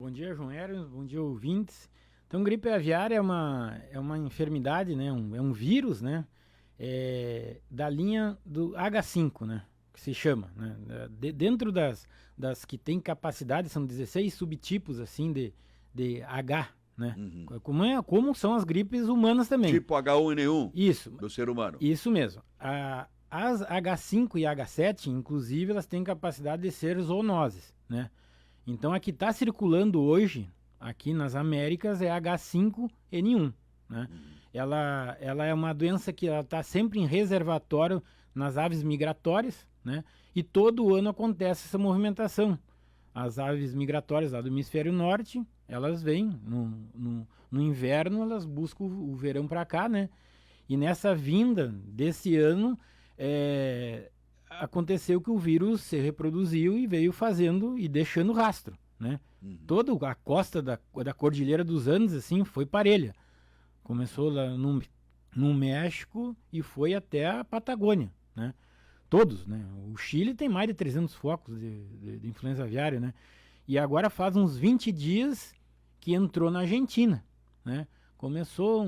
Bom dia, João Hermes, bom dia, ouvintes. Então, gripe aviária é uma enfermidade, né? É um vírus, né? Da linha do H5, né? Que se chama, né? Dentro das que tem capacidade, são 16 subtipos, assim, de H, né? Uhum. Como são as gripes humanas também. Tipo H1N1 Isso. do ser humano. Isso mesmo. As H5 e H7, inclusive, elas têm capacidade de ser zoonoses, né? Então, a que está circulando hoje, aqui nas Américas, é H5N1, né? Ela é uma doença que está sempre em reservatório nas aves migratórias, né? E todo ano acontece essa movimentação. As aves migratórias lá do hemisfério norte, elas vêm no inverno, elas buscam o verão para cá, né? E nessa vinda desse ano, aconteceu que o vírus se reproduziu e veio fazendo e deixando rastro, né? Toda a costa da Cordilheira dos Andes, assim, foi parelha. Começou lá no México e foi até a Patagônia, né? Todos, né? O Chile tem mais de 300 focos de influenza aviária, né? E agora faz uns 20 dias que entrou na Argentina, né? Começou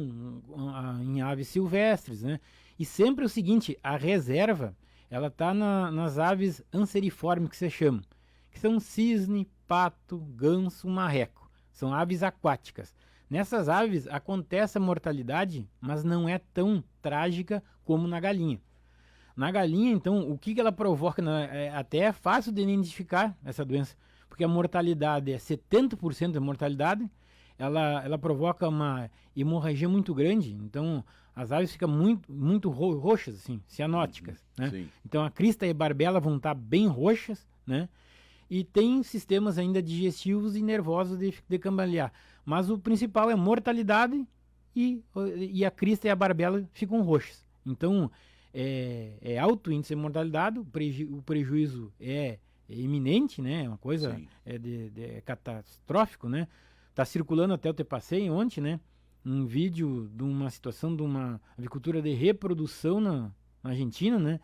em aves silvestres, né? E sempre o seguinte, a reserva, ela está nas aves anseriformes, que se chama, que são cisne, pato, ganso, marreco. São aves aquáticas. Nessas aves acontece a mortalidade, mas não é tão trágica como na galinha. Na galinha, então, o que ela provoca? Até é fácil de identificar essa doença, porque a mortalidade é 70% da mortalidade. Ela provoca uma hemorragia muito grande, então as aves ficam muito roxas, assim, cianóticas, né? Sim. Então a crista e a barbela vão estar bem roxas, né? E tem sistemas ainda digestivos e nervosos de cambalear. Mas o principal é mortalidade e a crista e a barbela ficam roxas. Então é alto índice de mortalidade, o prejuízo é iminente, né? É uma coisa é catastrófico, né? Tá circulando, até eu te passei ontem, né? Um vídeo de uma situação de uma avicultura de reprodução na Argentina, né?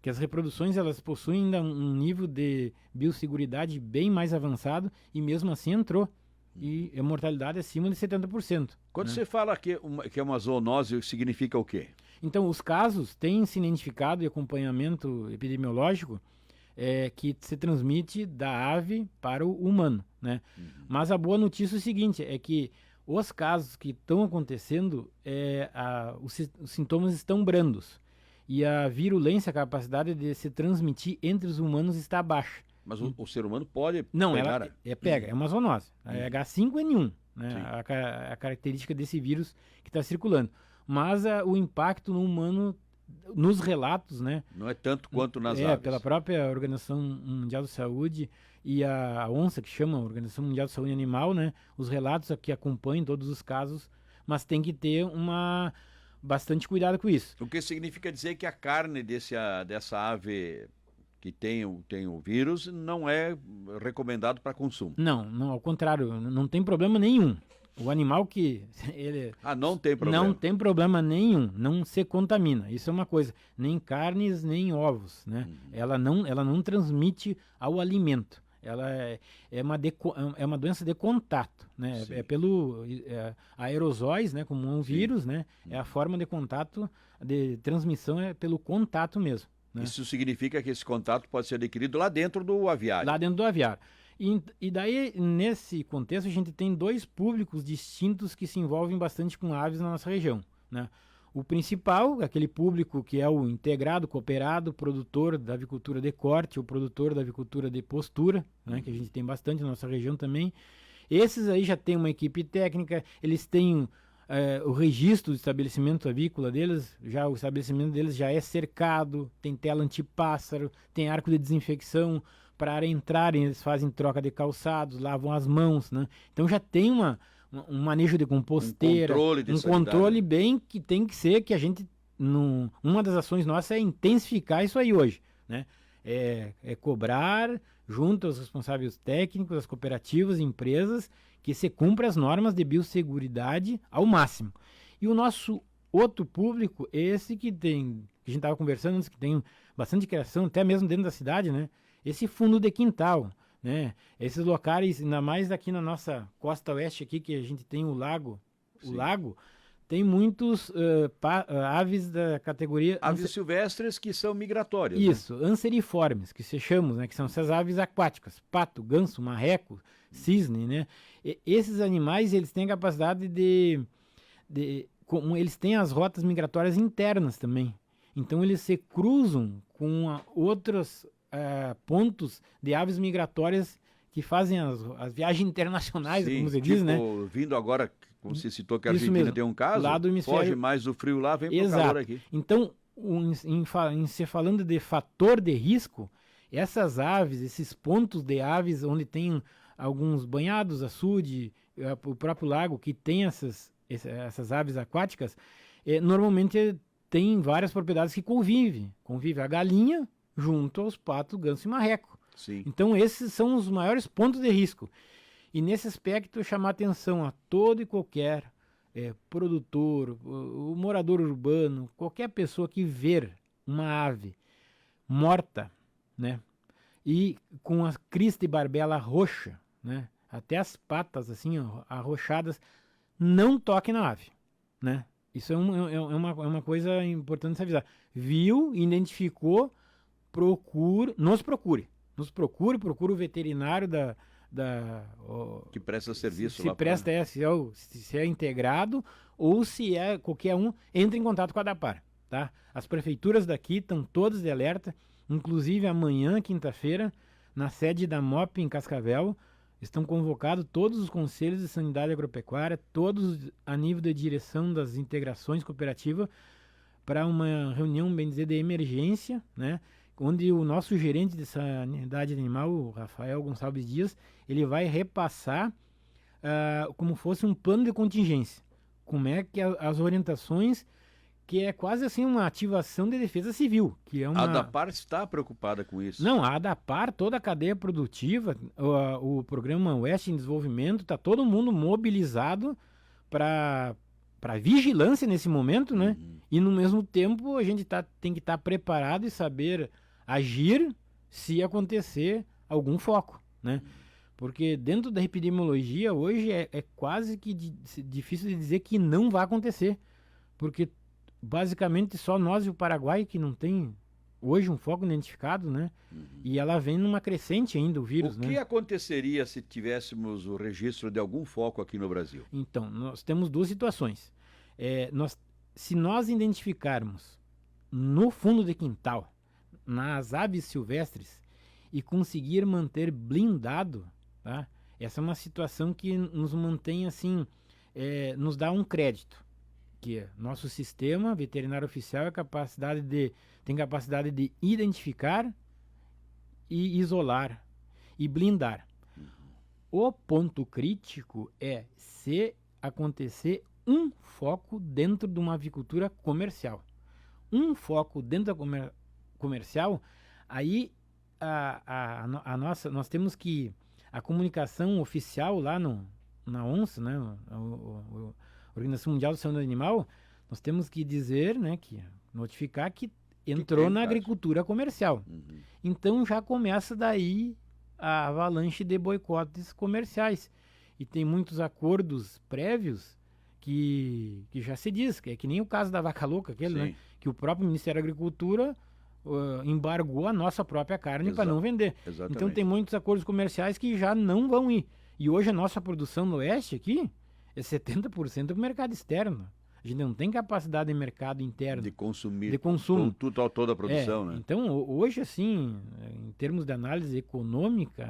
Que as reproduções elas possuem ainda um nível de biosseguridade bem mais avançado e mesmo assim entrou. E a mortalidade é acima de 70%. Quando né? você fala que é uma zoonose, significa o quê? Então, os casos têm se identificado e acompanhamento epidemiológico que se transmite da ave para o humano, né? Mas a boa notícia é o seguinte, é que os casos que estão acontecendo, os sintomas estão brandos e a virulência, a capacidade de se transmitir entre os humanos está baixa. Mas o ser humano pode Não, pegar? ela pega, é uma zoonose, é H5N1, né? A característica desse vírus que está circulando. Mas o impacto no humano, nos relatos, né? Não é tanto quanto nas aves. Pela própria Organização Mundial de Saúde e a ONSA, que chama Organização Mundial de Saúde Animal, né? Os relatos aqui acompanham todos os casos, mas tem que ter bastante cuidado com isso. O que significa dizer que a carne dessa ave que tem o vírus não é recomendado para consumo? Não, ao contrário, não tem problema nenhum. O animal que ele não tem problema. Não tem problema nenhum, não se contamina. Isso é uma coisa, nem carnes, nem ovos, né? Ela não transmite ao alimento. Ela é uma doença de contato, né? Sim. É pelo aerosóis, né? Como um vírus, né? É a forma de contato, de transmissão é pelo contato mesmo. Né? Isso significa que esse contato pode ser adquirido lá dentro do aviário. Lá dentro do aviário. E daí, nesse contexto, a gente tem dois públicos distintos que se envolvem bastante com aves na nossa região, né? O principal, aquele público que é o integrado, cooperado, produtor da avicultura de corte, o produtor da avicultura de postura, né? Que a gente tem bastante na nossa região também. Esses aí já tem uma equipe técnica, eles têm o registro do estabelecimento avícola deles, o estabelecimento deles já é cercado, tem tela antipássaro, tem arco de desinfecção. Para entrarem, eles fazem troca de calçados, lavam as mãos, né? Então já tem um manejo de composteira, um controle bem que tem que ser, que a gente, uma das ações nossas é intensificar isso aí hoje, né? É cobrar junto aos responsáveis técnicos, as cooperativas, empresas, que se cumpra as normas de biosseguridade ao máximo. E o nosso outro público, esse que a gente estava conversando antes, que tem bastante criação, até mesmo dentro da cidade, né? Esse fundo de quintal, né? Esses locais, ainda mais aqui na nossa costa oeste aqui, que a gente tem o lago, tem muitos aves da categoria... Aves silvestres que são migratórias. Isso, né? Anseriformes, que se chamam, né? Que são essas aves aquáticas, pato, ganso, marreco, cisne, né? Esses animais, eles têm a capacidade eles têm as rotas migratórias internas também. Então, eles se cruzam com outros pontos de aves migratórias que fazem as viagens internacionais, como você diz, né? Vindo agora, como você citou que a Argentina tem um caso, lá do hemisfério... foge mais do frio lá, vem para o calor aqui. Então, em se falando de fator de risco, essas aves, esses pontos de aves onde tem alguns banhados, açude, o próprio lago que tem essas aves aquáticas, normalmente tem várias propriedades que convive a galinha junto aos patos, ganso e marreco. Sim. Então esses são os maiores pontos de risco. E nesse aspecto chamar atenção a todo e qualquer produtor, o morador urbano, qualquer pessoa que ver uma ave morta, né, e com a crista e barbela roxa, né, até as patas assim arroxadas, não toque na ave, né? Isso é uma coisa importante se avisar. Viu, identificou, nos procure o veterinário que presta serviço se lá. Presta se é integrado ou se é qualquer um, entre em contato com a ADAPAR, tá? As prefeituras daqui estão todas de alerta, inclusive amanhã, quinta-feira, na sede da MOP em Cascavel, estão convocados todos os conselhos de sanidade agropecuária, todos a nível de direção das integrações cooperativas, para uma reunião, bem dizer, de emergência, né? Onde o nosso gerente de sanidade animal, o Rafael Gonçalves Dias, ele vai repassar como fosse um plano de contingência. Como é que as orientações, que é quase assim uma ativação de defesa civil. Que é uma... A ADAPAR está preocupada com isso? Não, a ADAPAR, toda a cadeia produtiva, o programa Oeste em Desenvolvimento, está todo mundo mobilizado para vigilância nesse momento, né? E no mesmo tempo a gente tem que estar preparado e saber agir se acontecer algum foco, né? Porque dentro da epidemiologia hoje é quase que difícil de dizer que não vai acontecer, porque basicamente só nós e o Paraguai que não tem hoje um foco identificado, né? E ela vem numa crescente ainda, o vírus, né? O que aconteceria se tivéssemos o registro de algum foco aqui no Brasil? Então, nós temos duas situações. Se nós identificarmos no fundo de quintal, nas aves silvestres, e conseguir manter blindado, tá? Essa é uma situação que nos mantém assim, nos dá um crédito, que nosso sistema veterinário oficial tem capacidade de identificar e isolar e blindar. O ponto crítico é se acontecer um foco dentro de uma avicultura comercial. Um foco dentro da comercial, aí nós temos que a comunicação oficial lá na ONS, né, a Organização Mundial da Saúde Animal, nós temos que dizer, né, notificar que entrou na agricultura comercial. Então já começa daí a avalanche de boicotes comerciais. E tem muitos acordos prévios que já se diz, que é que nem o caso da vaca louca, né, que o próprio Ministério da Agricultura embargou a nossa própria carne para não vender. Exatamente. Então tem muitos acordos comerciais que já não vão ir. E hoje a nossa produção no Oeste aqui é 70% do mercado externo. A gente não tem capacidade de mercado interno. De consumir. De consumo. Toda a produção, né? Então, hoje, assim, em termos de análise econômica,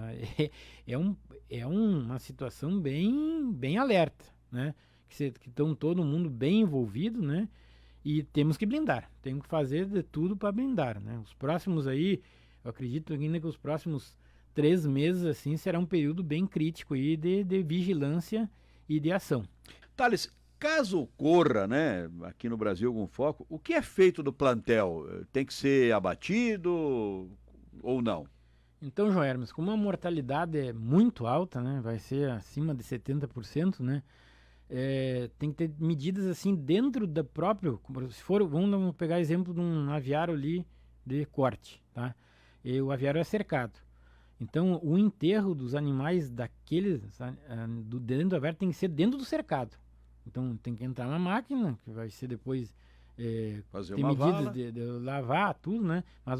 é uma situação bem alerta, né? Que estão todo mundo bem envolvido, né? E temos que blindar. Temos que fazer de tudo para blindar, né? Os próximos aí, eu acredito ainda que os próximos 3 meses, assim, será um período bem crítico aí de vigilância e de ação. Thales, caso ocorra, né, aqui no Brasil algum foco, o que é feito do plantel? Tem que ser abatido ou não? Então, João Hermes, como a mortalidade é muito alta, né, vai ser acima de 70%, né, tem que ter medidas assim dentro da própria, vamos pegar exemplo de um aviário ali de corte, tá? E o aviário é cercado. Então, o enterro dos animais dentro do aviário tem que ser dentro do cercado. Então, tem que entrar uma máquina, que vai ser depois Fazer tem uma medidas vala. de lavar tudo, né? Mas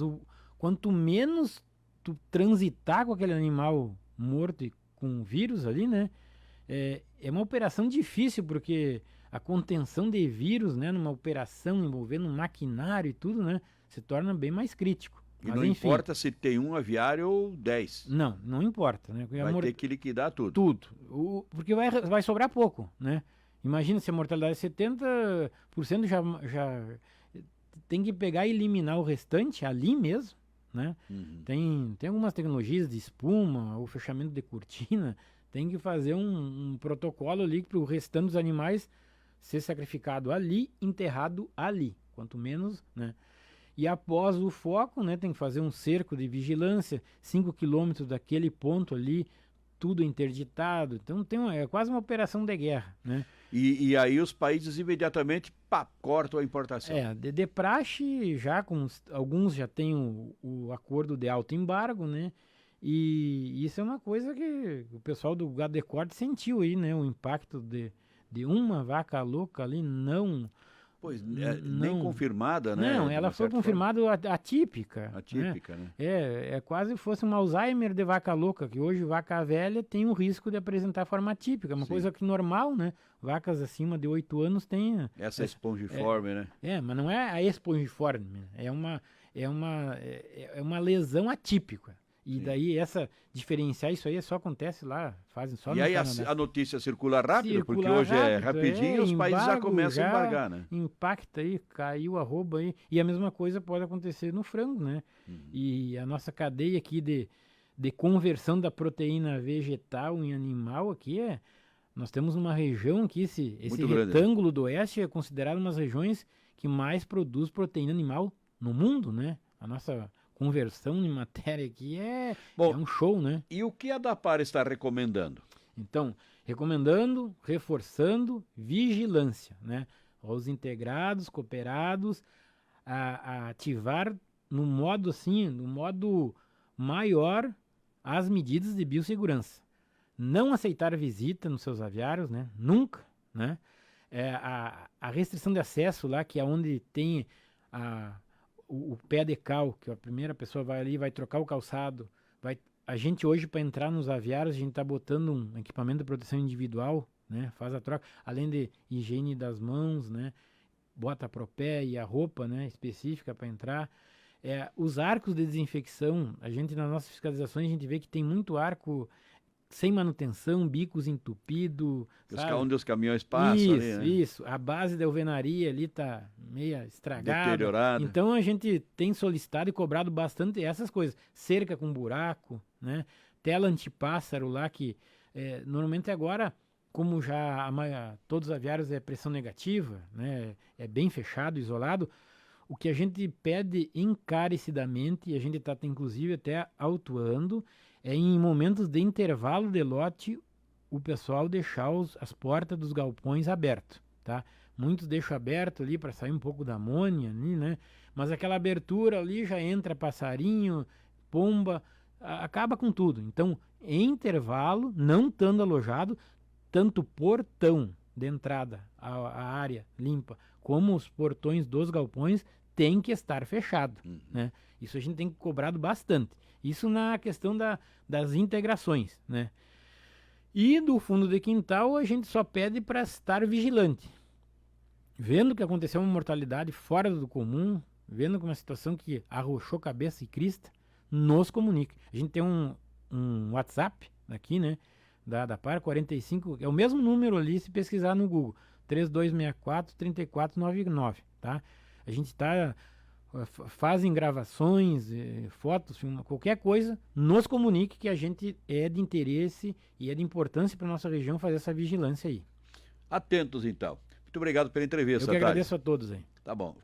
quanto menos tu transitar com aquele animal morto e com vírus ali, né? É uma operação difícil, porque a contenção de vírus, né? Numa operação envolvendo um maquinário e tudo, né? Se torna bem mais crítico. E Mas, não enfim, importa se tem um aviário ou 10. não importa, né? Vai ter que liquidar tudo. Tudo. Porque vai sobrar pouco, né? Imagina se a mortalidade é 70%, já tem que pegar e eliminar o restante ali mesmo, né? Uhum. Tem algumas tecnologias de espuma ou fechamento de cortina, tem que fazer um protocolo ali para o restante dos animais ser sacrificado ali, enterrado ali, quanto menos, né? E após o foco, né, tem que fazer um cerco de vigilância, 5 quilômetros daquele ponto ali, tudo interditado. Então é quase uma operação de guerra, né? E aí os países imediatamente cortam a importação. De praxe, alguns já têm o acordo de alto embargo, né? E isso é uma coisa que o pessoal do gado de corte sentiu aí, né? O impacto de uma vaca louca ali Pois, nem confirmada, né? Não, ela foi confirmada atípica. Atípica, né? É quase fosse um Alzheimer de vaca louca, que hoje vaca velha tem o risco de apresentar forma atípica. Uma coisa que normal, né? Vacas acima de 8 anos têm... Essa espongiforme, né? Mas não é a espongiforme, é uma lesão atípica. E daí diferenciar isso aí só acontece lá, fazem só no E aí Canadá. a notícia circula rápido, porque hoje é rapidinho e os países já começam a embargar, né? Impacta aí, caiu a arroba aí. E a mesma coisa pode acontecer no frango, né? E a nossa cadeia aqui de conversão da proteína vegetal em animal aqui nós temos uma região aqui, esse retângulo do oeste é considerado uma das regiões que mais produz proteína animal no mundo, né? A nossa conversão de matéria aqui é um show, né? E o que a DAPAR está recomendando? Então, recomendando, reforçando, vigilância, né? Aos integrados, cooperados, a ativar no modo maior as medidas de biossegurança. Não aceitar visita nos seus aviários, né? Nunca, né? A restrição de acesso lá, que é onde tem o pé de cal, que a primeira pessoa vai ali, vai trocar o calçado, a gente hoje para entrar nos aviários, a gente está botando um equipamento de proteção individual, né? Faz a troca, além de higiene das mãos, né? Bota a propé e a roupa, né? Específica para entrar. Os arcos de desinfecção, nas nossas fiscalizações, a gente vê que tem muito arco sem manutenção, bicos entupidos. Onde os caminhões passam ali, né? Isso. A base da alvenaria ali tá meia estragada. Deteriorada. Então a gente tem solicitado e cobrado bastante essas coisas. Cerca com buraco, né? Tela antipássaro lá que normalmente agora, como todos os aviários é pressão negativa, né? É bem fechado, isolado. O que a gente pede encarecidamente, e a gente está inclusive até autuando, em momentos de intervalo de lote, o pessoal deixar as portas dos galpões abertas, tá? Muitos deixam aberto ali para sair um pouco da amônia, ali, né? Mas aquela abertura ali já entra passarinho, pomba, acaba com tudo. Então, em intervalo, não estando alojado, tanto o portão de entrada à área limpa, como os portões dos galpões, tem que estar fechado, né? Isso a gente tem cobrado bastante. Isso na questão das integrações, né? E do fundo de quintal a gente só pede para estar vigilante. Vendo que aconteceu uma mortalidade fora do comum, vendo que uma situação que arrochou cabeça e crista, nos comunique. A gente tem um WhatsApp aqui, né? Da DAPAR 45, é o mesmo número ali se pesquisar no Google, 3264-3499, tá? A gente fazem gravações, fotos, qualquer coisa, nos comunique que a gente é de interesse e é de importância para nossa região fazer essa vigilância aí. Atentos, então. Muito obrigado pela entrevista, Eu que agradeço a todos aí. Tá bom.